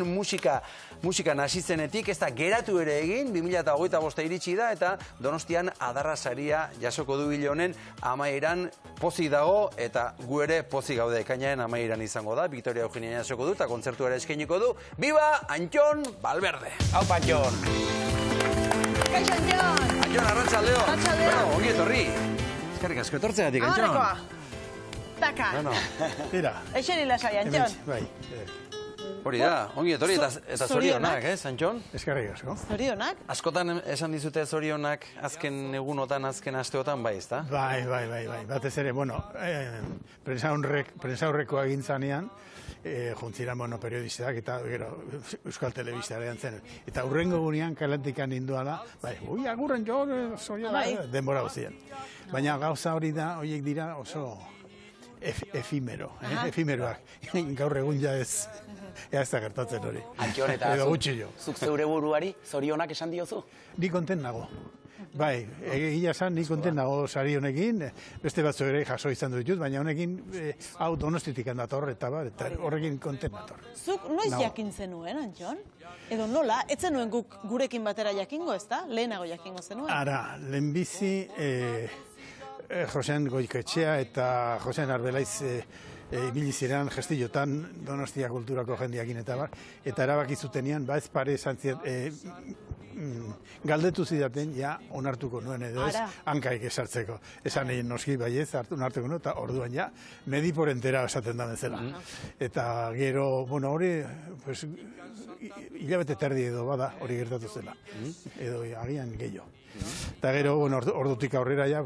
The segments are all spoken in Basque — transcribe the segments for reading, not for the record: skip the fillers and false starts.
Musikan hasi zenetik, ez da geratu ere egin, 2025 iritsi da, eta Donostian adarra saria jasoko du hil honen amaieran pozik dago, eta gu ere pozik gaude ekainaren amaieran izango da, Victoria Eugenia jasoko du, eta kontzertu ere eskainiko du, Biba Antxon Valverde! Hau Antxon! Kaixo Antxon! Antxon, arratsaldeo! Arratsaldeo! Bueno, ongi etorri! Eskerrik asko etortzeatik, Antxon! Agarrekoa! Taka! Bueno, tira. Eixen hilasai, Antxon! Bai. hori da, ongi etorri eta zorionak, Antxon? Eskerrik asko. Zorionak? Askotan esan dizute zorionak azken egunotan, azken asteotan, bai, ez da? Bai. Batez ere, bueno, prensaurrekoa egintzanean, juntzira periodistak eta gero Euskal Telebistaren zen. Eta hurrengo gunean kalantikan ninduala, bai, agurren jo, denbora guztien. Baina gauza hori da, horiek dira oso efimeroak. Gaur egun ja ez da gertatzen hori. Antxon, eta zuk zeure buruari zorionak esan diozu? Ni konten nago. Bai, egia esan, ni konten nago sari honekin, beste batzu ere jaso izan ditut, baina honekin hau Donostitik dator eta horrekin konten dator. Zuk noiz jakin zenuen, Antxon? Edo nola, ez zenuen guk gurekin batera jakingo, ez da? Lehenago jakingo zenuen? Ara, lehenbizi Josean Goiketxea eta Josean Arbelaiz ibili ziren gestillotan Donostia kulturako jendeakin eta bar, eta erabaki zutenean, ez pare esan galdetu zidaten, ja, onartuko nuen edo ez, hankaik esartzeko. Esan egin noski baiez, onartuko nuen, eta orduan ja, mediporentera esaten da bezala. Eta gero, bueno, hori, hilabete terdi edo bada, hori gertatu zela. Edo agian gehiago. Eta gero, bueno, ordutik aurrera ja,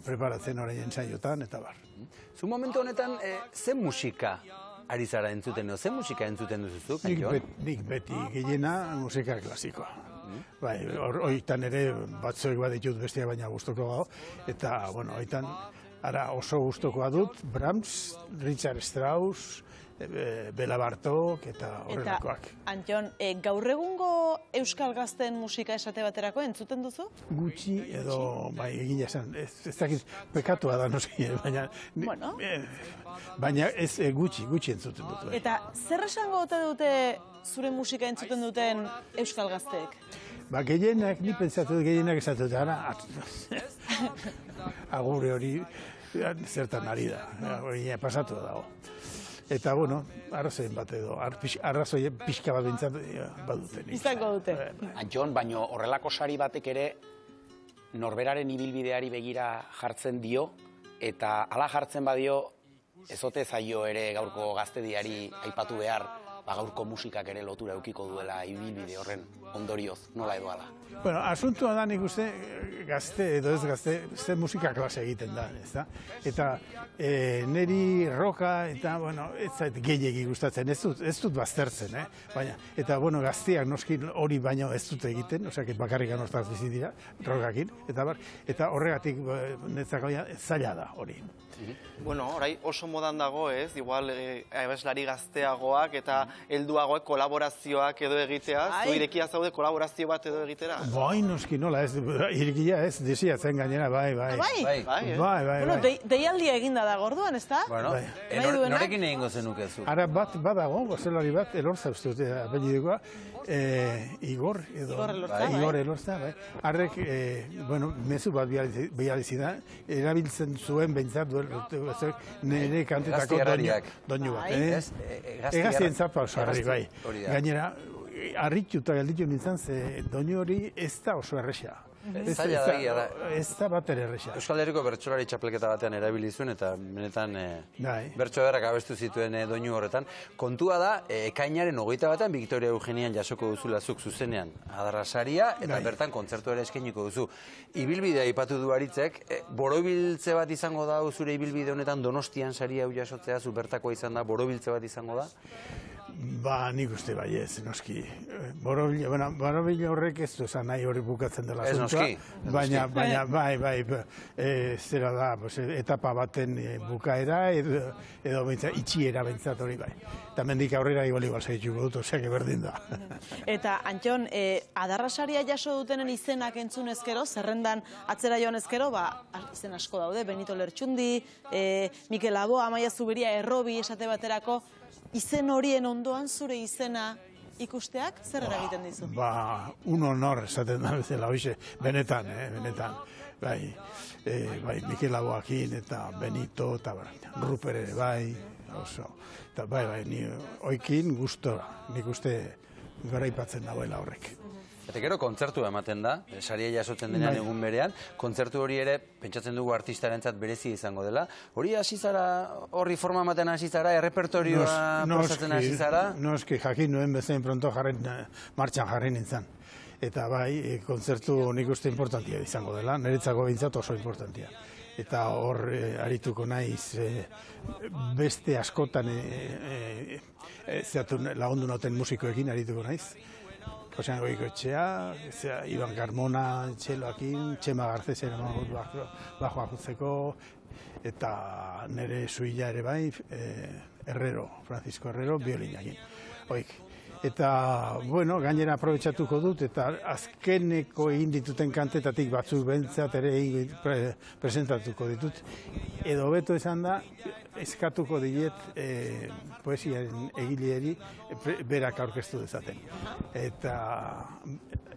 preparatzen orain entzaiotan, eta bar. Zu momentu honetan, ze musika ari zara entzuten, ze musika entzuten duzuzuk, Antxon? Nik beti gehiena musika klasikoa. Bai, hoitan ere batzuek baditut bestia baina gustoko gau, eta, bueno, hoitan oso gustokoa dut, Brahms, Richard Strauss, Bela Bartok eta horrelakoak. Eta, Antxon, gaur egungo euskal gazten musika esate baterako entzuten duzu? Gutxi edo, bai, egin esan, ez dakit pekatua da noski, baina ez gutxi entzuten dut. Eta zer esango ote dute zure musika entzuten duten euskal gazteek? Ba, gehienak, ni pentsatu dut, gehienak esatu dut, agure hori zertan ari da, hori pasatu dago. Eta, bueno, arrazoien bat edo, arrazoien pixka bat bintzat baduten. Izango dute. Antxon, baino horrelako sari batek ere norberaren ibilbideari begira jartzen dio, eta hala jartzen badio, ezote zaio ere gaurko gaztediari aipatu behar, gaurko musikak ere lotura eukiko duela ibilbide horren ondorioz, nola edo ala. Bueno, asuntua da nik uste gazte edo ez gazte, ze musika klase egiten da, ez da? Eta niri roka eta, bueno, ez zait gehiegi gustatzen, ez dut baztertzen, baina, eta, bueno, gazteak noski hori baino ez dut egiten, oseak bakarrik anortaz bizi dira, rokakin, eta horregatik netzako zaila da hori. Bueno, orai oso modan dago, ez? Igual abeslari gazteagoak eta helduagoek kolaborazioak edo egitea, zu irekia zaude kolaborazio bat edo egitera? Bai, noski nola, irekia ez, desiatzen gainera, bai. Bueno, deialdia eginda da gorduan, ez da? Bueno, norekin egingo zenuke zu? Ara bat badago, gozelari bat, Elorza uste dute apellidoa, Igor Elorza, bai. Arrek, bueno, mezu bat bializidan, erabiltzen zuen behintzat nire kantetako doinu bat. Egazien zapa oso harri, bai. Gainera, harrituta gelditu nintzen, ze doinu hori ez da oso erresa. Ez da bat ere erresa. Euskal Herriko bertsolari txapelketa batean erabilizuen eta benetan bertso ederrak abestu zituen doinu horretan. Kontua da, ekainaren 21 Victoria Eugenian jasoko duzula zuk zuzenean adarra saria eta bertan kontzertu ere eskainiko duzu. Ibilbidea aipatu du Aritzek, borobiltze bat izango da zure ibilbide honetan Donostian saria hau jasotzea, zu bertakoa izan da, borobiltze bat izango da? Ba, nik uste bai ez, noski. Borobil horrek ez du esan nahi hori bukatzen dela zuntua. Baina, bai, zera da, etapa baten bukaera edo itxiera bentsat hori bai. Eta mendik aurrera igual zaituko dut, oseak berdin da. Eta, Antxon, adarra saria jaso dutenen izenak entzun ezkero, zerrendan atzera joan ezkero, izen asko daude, Benito Lertxundi, Mikel Abo, Amaia Zubiria, Errobi esate baterako, izen horien ondoan zure izena ikusteak zer eragiten dizu? Un honor esaten da bezala, hoxe, benetan. Bai, Mikel Laboakin eta Benito, eta Ruper ere bai, oso. Eta bai, ni oikin gustora, nik uste garaipatzen dagoela horrek. Eta gero kontzertua ematen da, saria jasotzen denean egun berean, kontzertu hori ere, pentsatzen dugu artistarentzat berezi izango dela. Hori hasi zara, horri forma ematen hasi zara, errepertorioa prestatzen hasi zara? Noski, jakin nuen bezain pronto martxan jarri nintzen. Eta bai, kontzertu nik uste importantia izango dela, niretzako behintzat oso importantia. Eta hor arituko naiz beste askotan lagundu noten musikoekin arituko naiz. Josean Goikoetxea, Iban Carmona txeloakin, Txema Garcesen bajoa jutzeko, eta nire suilla ere bai, Francisco Herrero, biolinakin. Eta, bueno, gainera aprobetxatuko dut, eta azkeneko egin dituten kantetatik batzuk bentsat ere presentatuko ditut. Edo beto esan da, eskatuko diet poesiaren egileari berak aurkeztu dezaten. Eta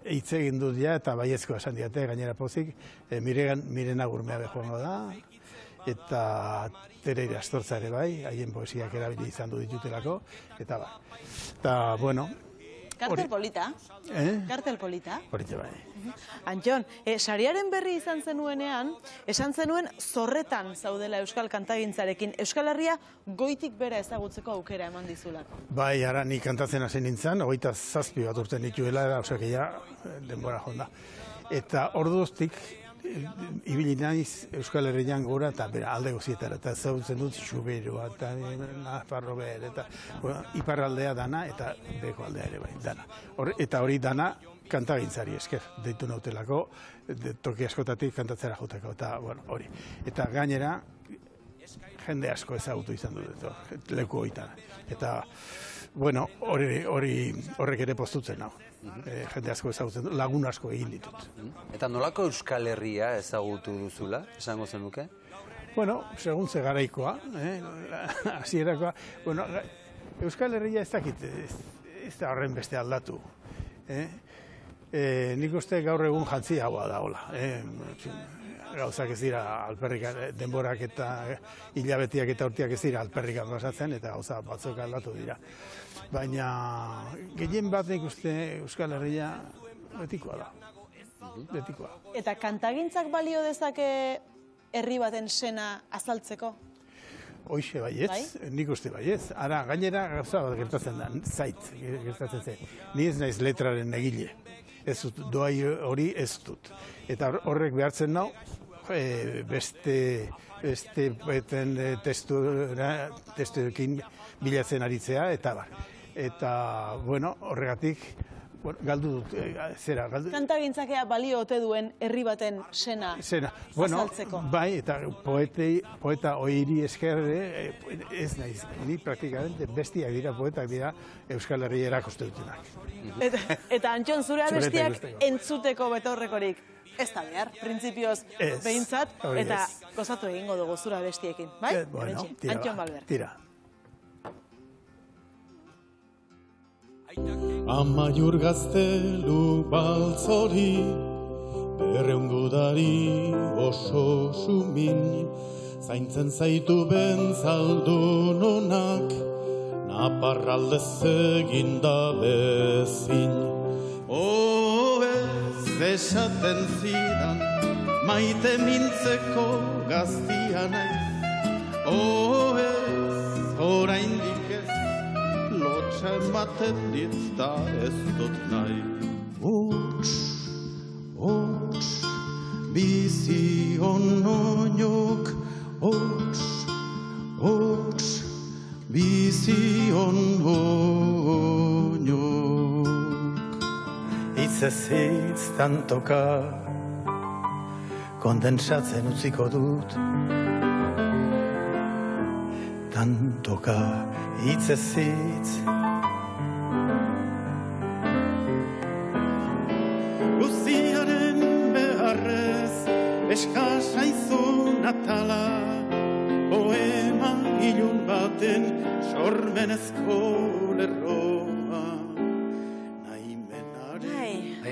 hitz egin dut ja, eta baiezkoa esan diate, gainera pozik, Mirena Gurmea behoango da, eta Tereira Astortza ere bai, haien poesiak erabili izan du ditutelako, eta bai. Eta, bueno... Kartel polita? Kartel polita? Polita bai. Antxon, sariaren berri izan zenuenean, esan zenuen zorretan zaudela Euskal Kantagintzarekin. Euskal Herria goitik bera ezagutzeko aukera eman dizulako. Bai, ara ni kantatzen hasi nintzen, 27 bat urte nituela, osea, ja denbora jonda. Eta orduztik, ibili naiz Euskal Herrian gora eta bera alde gozietara, eta zautzen dut Xuberoa, eta Nafarrober, eta iparraldea dana, eta beko aldea ere bai, dana. Eta hori dana kantagintzari esker, deitu nautelako, toki askotatik kantatzera juteko, eta hori. Eta gainera, jende asko ezagutu izan dut, leku hoitan. Eta, bueno, horrek ere postutzen hau. Jende asko ezagutzen dut, lagun asko egin ditut. Eta nolako Euskal Herria ezagutu duzula, esango zenuke? Bueno, segun ze garaikoa, hasierakoa. Bueno, Euskal Herria ez dakit, ez da horren beste aldatu. Nik uste gaur egun jantzi haua da, hola. Gauzak ez dira alperrik, denborak eta hilabetiak eta urtiak ez dira alperrikan pasatzen, eta gauza batzuk aldatu dira. Baina gehien bat nik uste Euskal Herria betikoa da. Betikoa. Eta kantagintzak balio dezake herri baten sena azaltzeko? Hoixe baietz, nik uste baietz. Ara, gainera gauza bat gertatzen da, gertatzen zen. Ni ez naiz letraren egile. Ez dut, doai hori ez dut. Eta horrek behartzen nau, beste testuekin bilatzen aritzea, eta bar. Eta, bueno, horregatik, galdu dut, zera, galdu... Kantagintzakea balio ote duen herri baten sena azaltzeko. Bai, eta poeta oiri eskerre, ez naiz, ni praktikamente bestiak dira, poetak dira Euskal Herria erakuste dutenak. Eta Antxon, zure abestiak entzuteko betorrekorik ez da behar, printzipioz behintzat, eta gozatu egingo dugu zure abestiekin, bai? Bueno, Antxon Balber. Tira. Amaiur gaztelu baltzori, berreungudari oso sumin, zaintzen zaitu bentzaldun honak, naparraldez egin da bezin. Ez esaten zidan, maite mintzeko gaztianak, ez oraindik ez, lotxa ematen dit da ez dut nahi. Hots, bizi onoinok, hots, bizi onoinok. Hitzez hitz tantoka, kondensatzen utziko dut. Tantoka, hitzez hitz. Guziaren beharrez, eskasa izun atala, poema ilun baten sormenezko lerroa.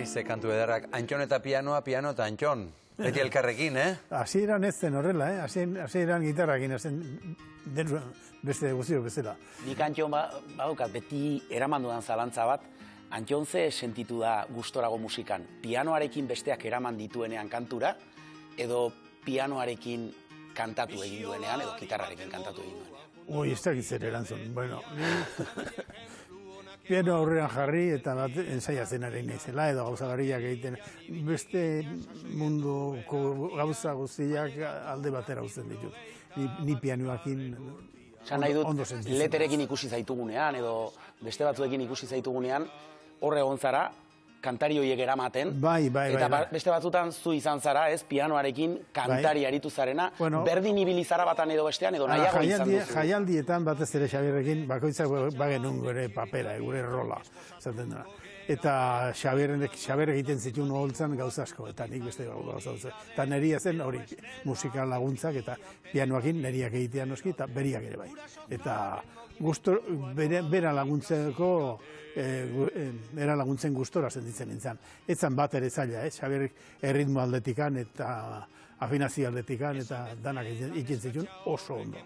ze kantu ederrak. Antxon eta pianoa, piano eta Antxon. Beti elkarrekin, Hasieran ez zen horrela, hasieran gitarrakin, beste guztio bezala. Nik Antxon badukat, beti eraman dudan zalantza bat, Antxon ze sentitu da gustorago musikan? Pianoarekin besteak eraman dituenean kantura, edo pianoarekin kantatu egin duenean, edo gitarrarekin kantatu egin duenean? Ez dakit zer erantzun. Bueno, piano aurrean jarri eta bat ensaiatzen ari naizela, edo gauza garriak egiten. Beste munduko gauza guztiak alde batera uzten ditut. Ni pianoakin ondo sentitzen. Leterekin ikusi zaitugunean, edo beste batzuekin ikusi zaitugunean, horre egon zara, kantari horiek eramaten. Eta beste batzutan zu izan zara, pianoarekin kantari aritu zarena, berdin ibili zara batan edo bestean, edo nahiago izan duzu. Jaialdietan batez ere Xabierrekin, bakoitzak bagenun gure papera, gure rola, zaten dena. Eta Xabier egiten zituen holtzan gauza asko, eta nik beste gauza duzu. Eta neria zen hori musikal laguntzak, eta pianoakin neriak egitean noski, eta beriak ere bai. Eta bera laguntzeko, era laguntzen gustora sentitzen nintzen. Etzan bat ere zaila, Xabier erritmo aldetikan eta afinazio aldetikan eta danak egiten zituen oso ondo.